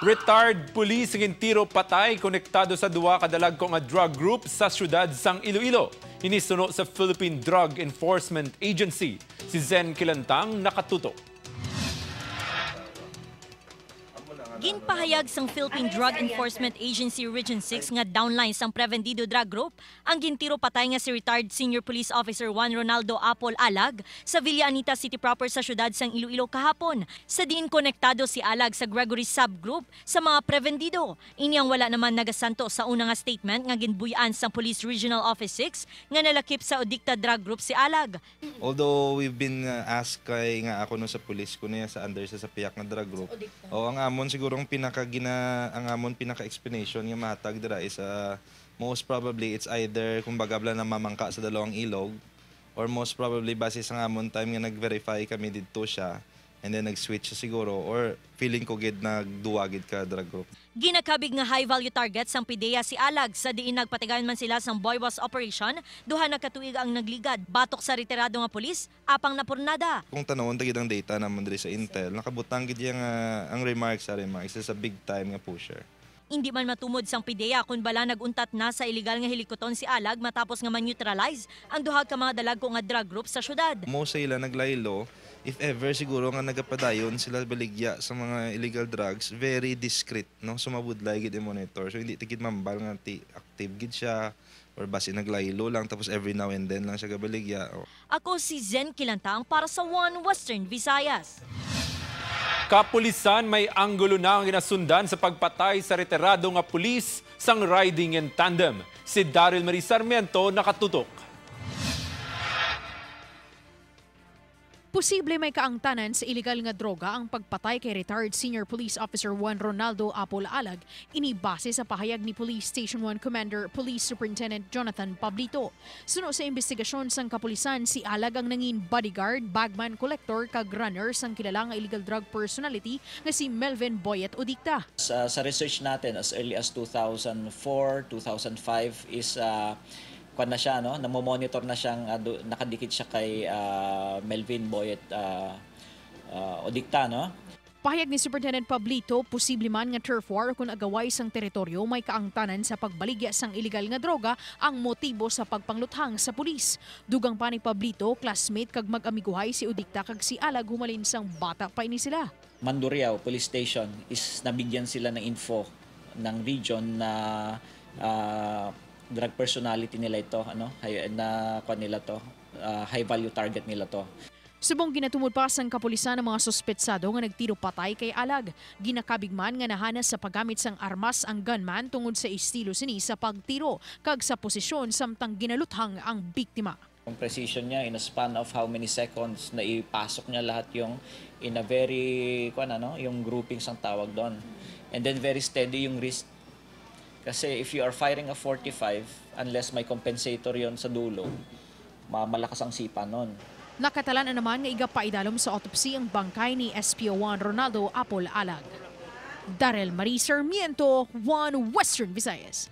Retired police ng tiro patay konektado sa duwa kadalag ko nga drug group sa syudad sang Iloilo. Inisuno sa Philippine Drug Enforcement Agency. Si Zen Kilantang nakatutok. Ginpahayag sang Philippine Drug Enforcement Agency Region 6 nga downline sang Prevendido Drug Group ang gintiro patay nga si retired Senior Police Officer Juan Ronaldo Apol Alag sa Villa Anita City proper sa syudad sang Iloilo kahapon. Sa diin konektado si Alag sa Gregory Subgroup sa mga Prevendido. Inyang wala naman nagasanto sa una nga statement nga ginbuyan sang Police Regional Office 6 nga nalakip sa Odicta Drug Group si Alag. Although we've been asked kay nga ako no sa police ko niya sa under sa piyak nga drug group. O ang amon siguro ang amon pinaka-explanation nga matag dira is most probably it's either kumbaga bala na mamangka sa dalawang ilog or most probably base sa amon time nga nag-verify kami didto siya and then nag-switch siya siguro or feeling ko gid nagduwagid ka drug group. Ginakabig nga high-value target sang PIDEA si Alag sa diin nagpatigayon man sila sang Boywas operation, duha na katuig ang nagligad. Batok sa retirado nga pulis, apang napurnada. Kung tanawon tagid ang data naman diri sa Intel, nakabutang gid yang ang remarks is a big time nga pusher. Hindi man matumod sang PIDEA kung bala naguntat na sa illegal nga hilikoton si Alag matapos nga man-neutralize ang duha ka mga dalag ko nga drug group sa syudad. Mo sa ila naglaylo, if ever siguro nga nagapadayon sila baligya sa mga illegal drugs, very discreet, no? Sumabudlay gid i-monitor. So hindi tigid mambal nga active gid siya or basi naglaylo lang tapos every now and then lang siya gabaligya. Ako si Zen Kilantang para sa One Western Visayas. Kapulisan may anggulo na ang ginasundan sa pagpatay sa retirado nga pulis sang riding in tandem. Si Daryl Marie Sarmiento nakatutok. Posible may kaangtanan sa iligal nga droga ang pagpatay kay retired Senior Police Officer Juan Ronaldo Apol Alag, inibase sa pahayag ni Police Station 1 Commander Police Superintendent Jonathan Pablito. Suno sa investigasyon sang kapulisan, si Alag ang nangin bodyguard, bagman collector kag runner sang kilala nga illegal drug personality nga si Melvin Boyet Odicta. Sa research natin as early as 2004, 2005 is kung na siya, no? Namomonitor na siyang nakadikit siya kay Melvin Boyet Odicta, no? Pahayag ni Superintendent Pablito, posible man nga turf war kung agaway sang teritoryo may kaangtanan sa pagbaligya sang illegal nga droga ang motibo sa pagpangluthang sa pulis. Dugang pa ni Pablito, classmate kag mag-amiguhay si Odicta kag si Alag humalin sang bata pa ini sila. Mandurriao Police Station is nabigyan sila ng info ng region na drug personality nila ito, high value target nila to. Subong ginatumod pa sang kapulisan ng mga suspetsado nga nagtiro patay kay Alag. Ginakabig man nga nahanas sa paggamit sang armas ang gunman tungod sa estilo sini sa pagtiro kag sa posisyon samtang ginaluthang ang biktima. Yung precision niya in a span of how many seconds na ipasok niya lahat yung in a very yung groupings ang tawag doon. And then very steady yung wrist. Kasi if you are firing a 45, unless may compensator yon sa dulo, malakas ang sipa nun. Nakatalan na naman nga igapaidalom sa autopsy ang bangkay ni SPO1 Ronaldo Apol Alag. Daryl Marie Sarmiento, One Western Visayas.